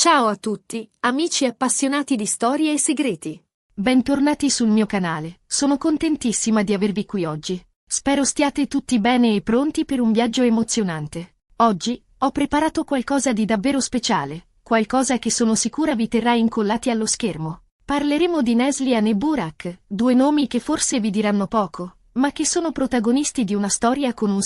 Ciao a tutti, amici appassionati di storie e segreti. Bentornati sul mio canale, sono contentissima di avervi qui oggi. Spero stiate tutti bene e pronti per un viaggio emozionante. Oggi, ho preparato qualcosa di davvero speciale, qualcosa che sono sicura vi terrà incollati allo schermo. Parleremo di Neslihan e Burak, due nomi che forse vi diranno poco, ma che sono protagonisti di una storia con un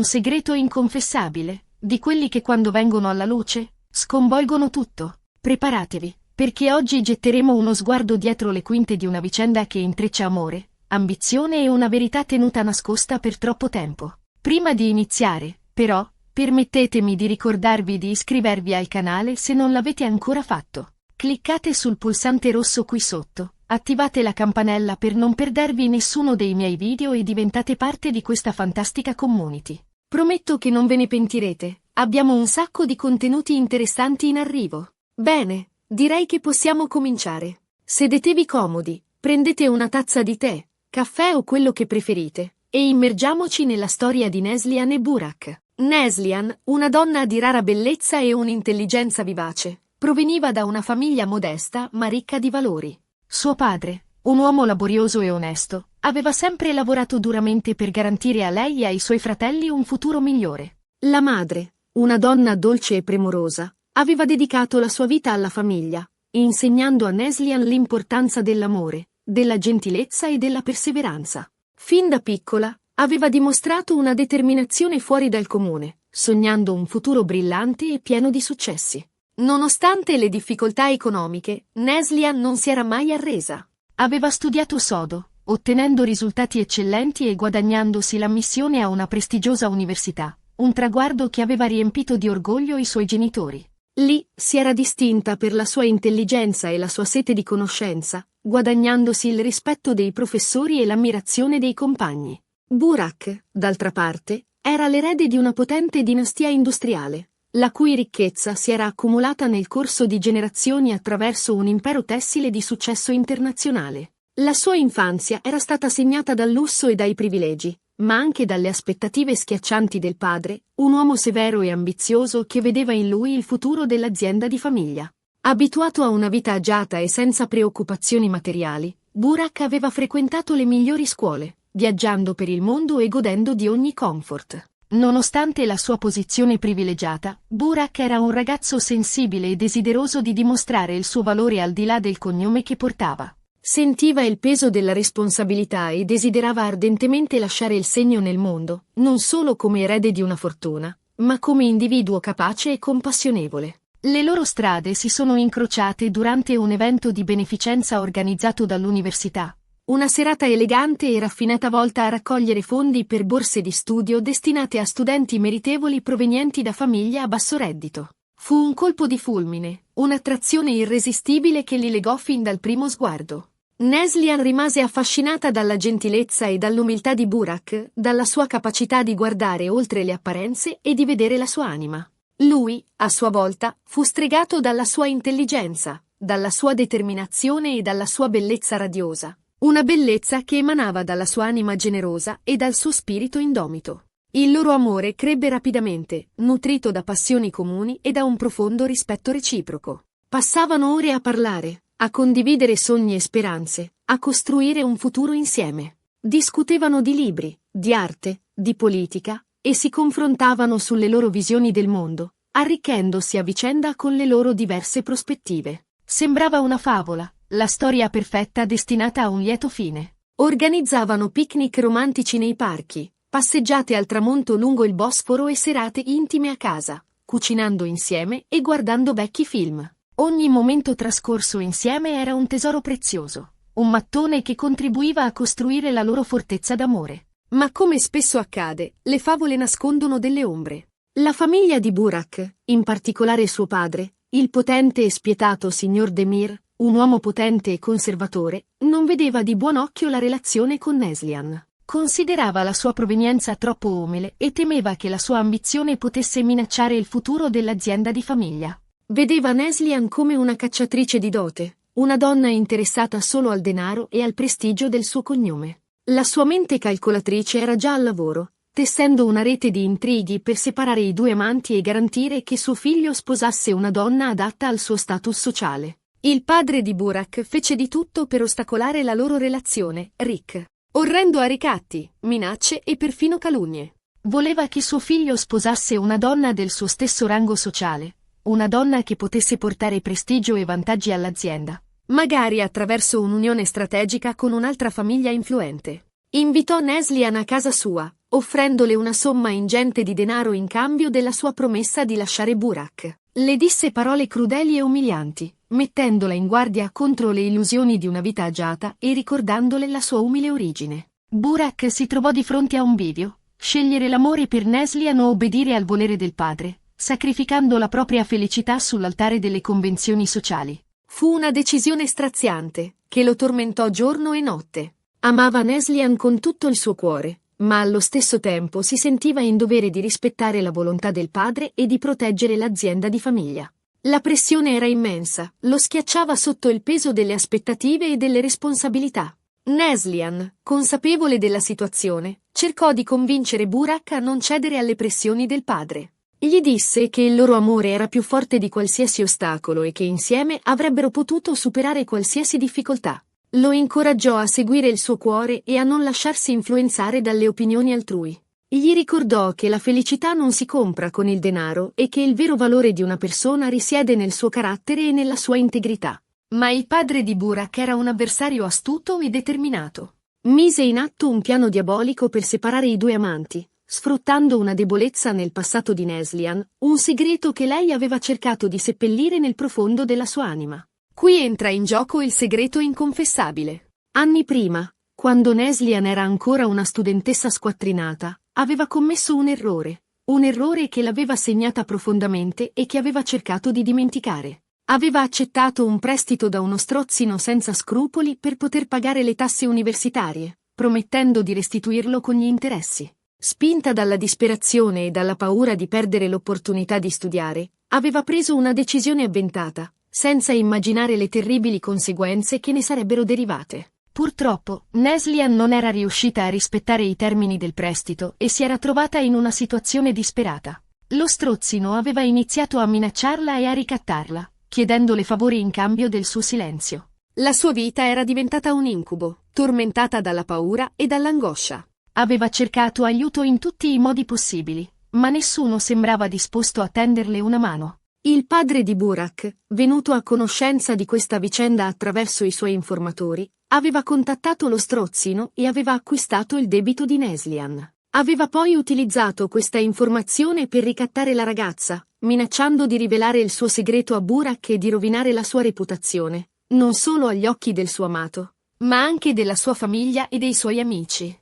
segreto inconfessabile, di quelli che quando vengono alla luce, sconvolgono tutto. Preparatevi, perché oggi getteremo uno sguardo dietro le quinte di una vicenda che intreccia amore, ambizione e una verità tenuta nascosta per troppo tempo. Prima di iniziare, però, permettetemi di ricordarvi di iscrivervi al canale se non l'avete ancora fatto. Cliccate sul pulsante rosso qui sotto, attivate la campanella per non perdervi nessuno dei miei video e diventate parte di questa fantastica community. Prometto che non ve ne pentirete, abbiamo un sacco di contenuti interessanti in arrivo. Bene, direi che possiamo cominciare. Sedetevi comodi, prendete una tazza di tè, caffè o quello che preferite, e immergiamoci nella storia di Neslihan e Burak. Neslihan, una donna di rara bellezza e un'intelligenza vivace, proveniva da una famiglia modesta ma ricca di valori. Suo padre, un uomo laborioso e onesto, aveva sempre lavorato duramente per garantire a lei e ai suoi fratelli un futuro migliore. La madre, una donna dolce e premurosa, aveva dedicato la sua vita alla famiglia, insegnando a Neslihan l'importanza dell'amore, della gentilezza e della perseveranza. Fin da piccola, aveva dimostrato una determinazione fuori dal comune, sognando un futuro brillante e pieno di successi. Nonostante le difficoltà economiche, Neslihan non si era mai arresa. Aveva studiato sodo, ottenendo risultati eccellenti e guadagnandosi l'ammissione a una prestigiosa università, un traguardo che aveva riempito di orgoglio i suoi genitori. Lì si era distinta per la sua intelligenza e la sua sete di conoscenza, guadagnandosi il rispetto dei professori e l'ammirazione dei compagni. Burak, d'altra parte, era l'erede di una potente dinastia industriale, la cui ricchezza si era accumulata nel corso di generazioni attraverso un impero tessile di successo internazionale. La sua infanzia era stata segnata dal lusso e dai privilegi, ma anche dalle aspettative schiaccianti del padre, un uomo severo e ambizioso che vedeva in lui il futuro dell'azienda di famiglia. Abituato a una vita agiata e senza preoccupazioni materiali, Burak aveva frequentato le migliori scuole, viaggiando per il mondo e godendo di ogni comfort. Nonostante la sua posizione privilegiata, Burak era un ragazzo sensibile e desideroso di dimostrare il suo valore al di là del cognome che portava. Sentiva il peso della responsabilità e desiderava ardentemente lasciare il segno nel mondo, non solo come erede di una fortuna, ma come individuo capace e compassionevole. Le loro strade si sono incrociate durante un evento di beneficenza organizzato dall'università. Una serata elegante e raffinata volta a raccogliere fondi per borse di studio destinate a studenti meritevoli provenienti da famiglie a basso reddito. Fu un colpo di fulmine, un'attrazione irresistibile che li legò fin dal primo sguardo. Neslihan rimase affascinata dalla gentilezza e dall'umiltà di Burak, dalla sua capacità di guardare oltre le apparenze e di vedere la sua anima. Lui, a sua volta, fu stregato dalla sua intelligenza, dalla sua determinazione e dalla sua bellezza radiosa. Una bellezza che emanava dalla sua anima generosa e dal suo spirito indomito. Il loro amore crebbe rapidamente, nutrito da passioni comuni e da un profondo rispetto reciproco. Passavano ore a parlare, a condividere sogni e speranze, a costruire un futuro insieme. Discutevano di libri, di arte, di politica, e si confrontavano sulle loro visioni del mondo, arricchendosi a vicenda con le loro diverse prospettive. Sembrava una favola, la storia perfetta destinata a un lieto fine. Organizzavano picnic romantici nei parchi, passeggiate al tramonto lungo il Bosforo e serate intime a casa, cucinando insieme e guardando vecchi film. Ogni momento trascorso insieme era un tesoro prezioso, un mattone che contribuiva a costruire la loro fortezza d'amore. Ma come spesso accade, le favole nascondono delle ombre. La famiglia di Burak, in particolare suo padre, il potente e spietato signor Demir, un uomo potente e conservatore, non vedeva di buon occhio la relazione con Neslihan. Considerava la sua provenienza troppo umile e temeva che la sua ambizione potesse minacciare il futuro dell'azienda di famiglia. Vedeva Neslihan come una cacciatrice di dote, una donna interessata solo al denaro e al prestigio del suo cognome. La sua mente calcolatrice era già al lavoro, tessendo una rete di intrighi per separare i due amanti e garantire che suo figlio sposasse una donna adatta al suo status sociale. Il padre di Burak fece di tutto per ostacolare la loro relazione, Rick, orrendo a ricatti, minacce e perfino calunnie. Voleva che suo figlio sposasse una donna del suo stesso rango sociale, una donna che potesse portare prestigio e vantaggi all'azienda, magari attraverso un'unione strategica con un'altra famiglia influente. Invitò Neslihan a casa sua, offrendole una somma ingente di denaro in cambio della sua promessa di lasciare Burak. Le disse parole crudeli e umilianti, mettendola in guardia contro le illusioni di una vita agiata e ricordandole la sua umile origine. Burak si trovò di fronte a un bivio: scegliere l'amore per Neslihan o obbedire al volere del padre, sacrificando la propria felicità sull'altare delle convenzioni sociali. Fu una decisione straziante, che lo tormentò giorno e notte. Amava Neslihan con tutto il suo cuore, ma allo stesso tempo si sentiva in dovere di rispettare la volontà del padre e di proteggere l'azienda di famiglia. La pressione era immensa, lo schiacciava sotto il peso delle aspettative e delle responsabilità. Neslihan, consapevole della situazione, cercò di convincere Burak a non cedere alle pressioni del padre. Gli disse che il loro amore era più forte di qualsiasi ostacolo e che insieme avrebbero potuto superare qualsiasi difficoltà. Lo incoraggiò a seguire il suo cuore e a non lasciarsi influenzare dalle opinioni altrui. Gli ricordò che la felicità non si compra con il denaro e che il vero valore di una persona risiede nel suo carattere e nella sua integrità. Ma il padre di Burak era un avversario astuto e determinato. Mise in atto un piano diabolico per separare i due amanti, sfruttando una debolezza nel passato di Neslihan, un segreto che lei aveva cercato di seppellire nel profondo della sua anima. Qui entra in gioco il segreto inconfessabile. Anni prima, quando Neslihan era ancora una studentessa squattrinata, aveva commesso un errore che l'aveva segnata profondamente e che aveva cercato di dimenticare. Aveva accettato un prestito da uno strozzino senza scrupoli per poter pagare le tasse universitarie, promettendo di restituirlo con gli interessi. Spinta dalla disperazione e dalla paura di perdere l'opportunità di studiare, aveva preso una decisione avventata, senza immaginare le terribili conseguenze che ne sarebbero derivate. Purtroppo, Neslihan non era riuscita a rispettare i termini del prestito e si era trovata in una situazione disperata. Lo strozzino aveva iniziato a minacciarla e a ricattarla, chiedendole favori in cambio del suo silenzio. La sua vita era diventata un incubo, tormentata dalla paura e dall'angoscia. Aveva cercato aiuto in tutti i modi possibili, ma nessuno sembrava disposto a tenderle una mano. Il padre di Burak, venuto a conoscenza di questa vicenda attraverso i suoi informatori, aveva contattato lo strozzino e aveva acquistato il debito di Neslihan. Aveva poi utilizzato questa informazione per ricattare la ragazza, minacciando di rivelare il suo segreto a Burak e di rovinare la sua reputazione, non solo agli occhi del suo amato, ma anche della sua famiglia e dei suoi amici.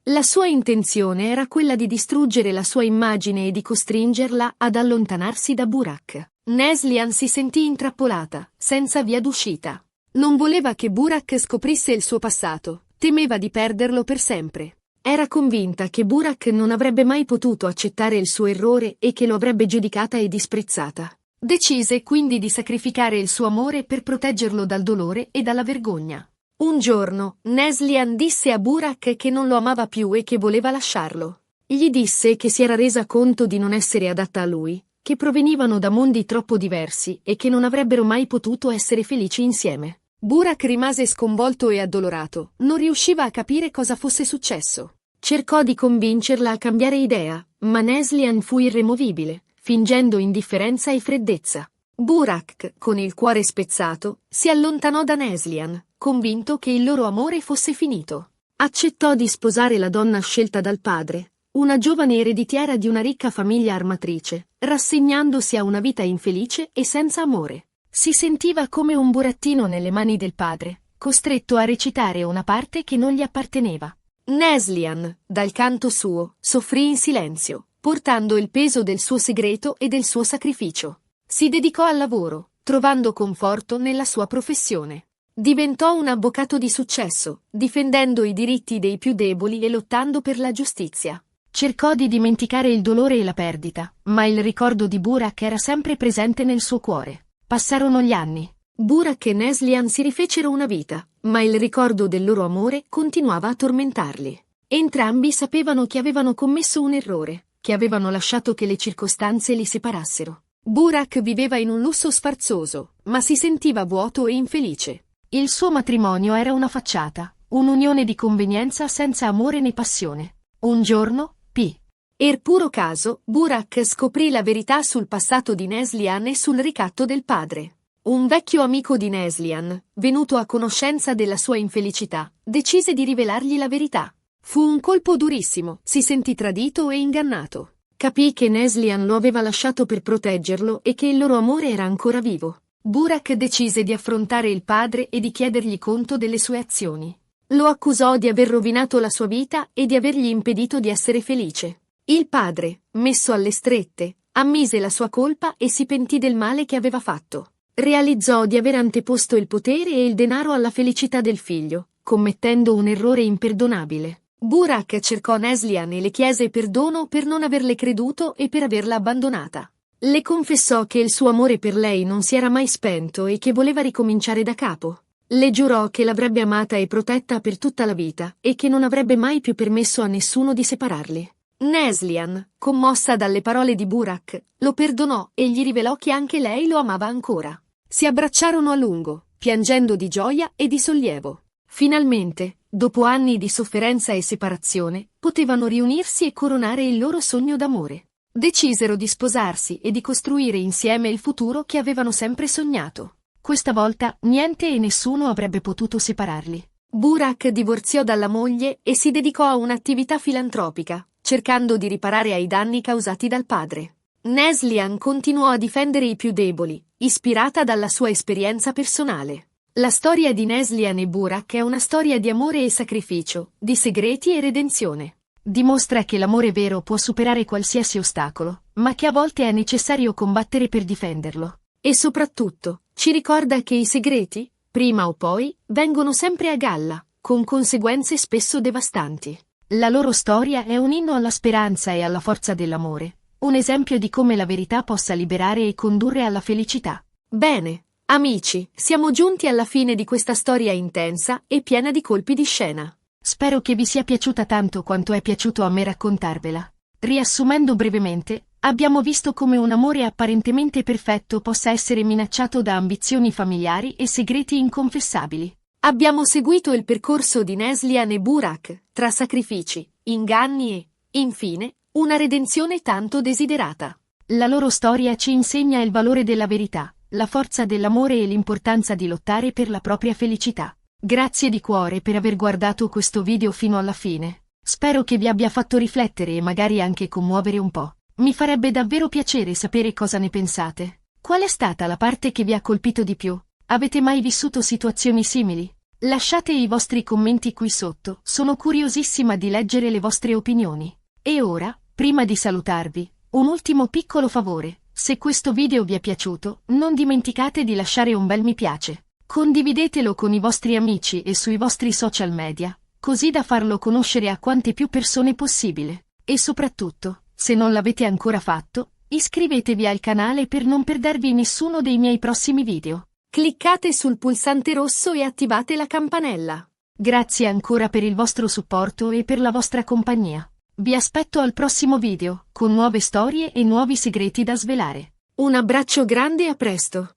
La sua intenzione era quella di distruggere la sua immagine e di costringerla ad allontanarsi da Burak. Neslihan si sentì intrappolata, senza via d'uscita. Non voleva che Burak scoprisse il suo passato, temeva di perderlo per sempre. Era convinta che Burak non avrebbe mai potuto accettare il suo errore e che lo avrebbe giudicata e disprezzata. Decise quindi di sacrificare il suo amore per proteggerlo dal dolore e dalla vergogna. Un giorno, Neslihan disse a Burak che non lo amava più e che voleva lasciarlo. Gli disse che si era resa conto di non essere adatta a lui, che provenivano da mondi troppo diversi e che non avrebbero mai potuto essere felici insieme. Burak rimase sconvolto e addolorato, non riusciva a capire cosa fosse successo. Cercò di convincerla a cambiare idea, ma Neslihan fu irremovibile, fingendo indifferenza e freddezza. Burak, con il cuore spezzato, si allontanò da Neslihan, convinto che il loro amore fosse finito. Accettò di sposare la donna scelta dal padre, una giovane ereditiera di una ricca famiglia armatrice, rassegnandosi a una vita infelice e senza amore. Si sentiva come un burattino nelle mani del padre, costretto a recitare una parte che non gli apparteneva. Neslihan, dal canto suo, soffrì in silenzio, portando il peso del suo segreto e del suo sacrificio. Si dedicò al lavoro, trovando conforto nella sua professione. Diventò un avvocato di successo, difendendo i diritti dei più deboli e lottando per la giustizia. Cercò di dimenticare il dolore e la perdita, ma il ricordo di Burak era sempre presente nel suo cuore. Passarono gli anni. Burak e Neslihan si rifecero una vita, ma il ricordo del loro amore continuava a tormentarli. Entrambi sapevano che avevano commesso un errore, che avevano lasciato che le circostanze li separassero. Burak viveva in un lusso sfarzoso, ma si sentiva vuoto e infelice. Il suo matrimonio era una facciata, un'unione di convenienza senza amore né passione. Un giorno, Per puro caso, Burak scoprì la verità sul passato di Neslihan e sul ricatto del padre. Un vecchio amico di Neslihan, venuto a conoscenza della sua infelicità, decise di rivelargli la verità. Fu un colpo durissimo, si sentì tradito e ingannato. Capì che Neslihan lo aveva lasciato per proteggerlo e che il loro amore era ancora vivo. Burak decise di affrontare il padre e di chiedergli conto delle sue azioni. Lo accusò di aver rovinato la sua vita e di avergli impedito di essere felice. Il padre, messo alle strette, ammise la sua colpa e si pentì del male che aveva fatto. Realizzò di aver anteposto il potere e il denaro alla felicità del figlio, commettendo un errore imperdonabile. Burak cercò Neslihan e le chiese perdono per non averle creduto e per averla abbandonata. Le confessò che il suo amore per lei non si era mai spento e che voleva ricominciare da capo. Le giurò che l'avrebbe amata e protetta per tutta la vita e che non avrebbe mai più permesso a nessuno di separarli. Neslihan, commossa dalle parole di Burak, lo perdonò e gli rivelò che anche lei lo amava ancora. Si abbracciarono a lungo, piangendo di gioia e di sollievo. Finalmente, dopo anni di sofferenza e separazione, potevano riunirsi e coronare il loro sogno d'amore. Decisero di sposarsi e di costruire insieme il futuro che avevano sempre sognato. Questa volta niente e nessuno avrebbe potuto separarli. Burak divorziò dalla moglie e si dedicò a un'attività filantropica, cercando di riparare ai danni causati dal padre. Neslihan continuò a difendere i più deboli, ispirata dalla sua esperienza personale. La storia di Neslihan e Burak è una storia di amore e sacrificio, di segreti e redenzione. Dimostra che l'amore vero può superare qualsiasi ostacolo, ma che a volte è necessario combattere per difenderlo. E soprattutto, ci ricorda che i segreti, prima o poi, vengono sempre a galla, con conseguenze spesso devastanti. La loro storia è un inno alla speranza e alla forza dell'amore, un esempio di come la verità possa liberare e condurre alla felicità. Bene, amici, siamo giunti alla fine di questa storia intensa e piena di colpi di scena. Spero che vi sia piaciuta tanto quanto è piaciuto a me raccontarvela. Riassumendo brevemente, abbiamo visto come un amore apparentemente perfetto possa essere minacciato da ambizioni familiari e segreti inconfessabili. Abbiamo seguito il percorso di Neslihan e Burak, tra sacrifici, inganni e, infine, una redenzione tanto desiderata. La loro storia ci insegna il valore della verità, la forza dell'amore e l'importanza di lottare per la propria felicità. Grazie di cuore per aver guardato questo video fino alla fine. Spero che vi abbia fatto riflettere e magari anche commuovere un po'. Mi farebbe davvero piacere sapere cosa ne pensate. Qual è stata la parte che vi ha colpito di più? Avete mai vissuto situazioni simili? Lasciate i vostri commenti qui sotto, sono curiosissima di leggere le vostre opinioni. E ora, prima di salutarvi, un ultimo piccolo favore. Se questo video vi è piaciuto, non dimenticate di lasciare un bel mi piace. Condividetelo con i vostri amici e sui vostri social media, così da farlo conoscere a quante più persone possibile. E soprattutto, se non l'avete ancora fatto, iscrivetevi al canale per non perdervi nessuno dei miei prossimi video. Cliccate sul pulsante rosso e attivate la campanella. Grazie ancora per il vostro supporto e per la vostra compagnia. Vi aspetto al prossimo video, con nuove storie e nuovi segreti da svelare. Un abbraccio grande e a presto!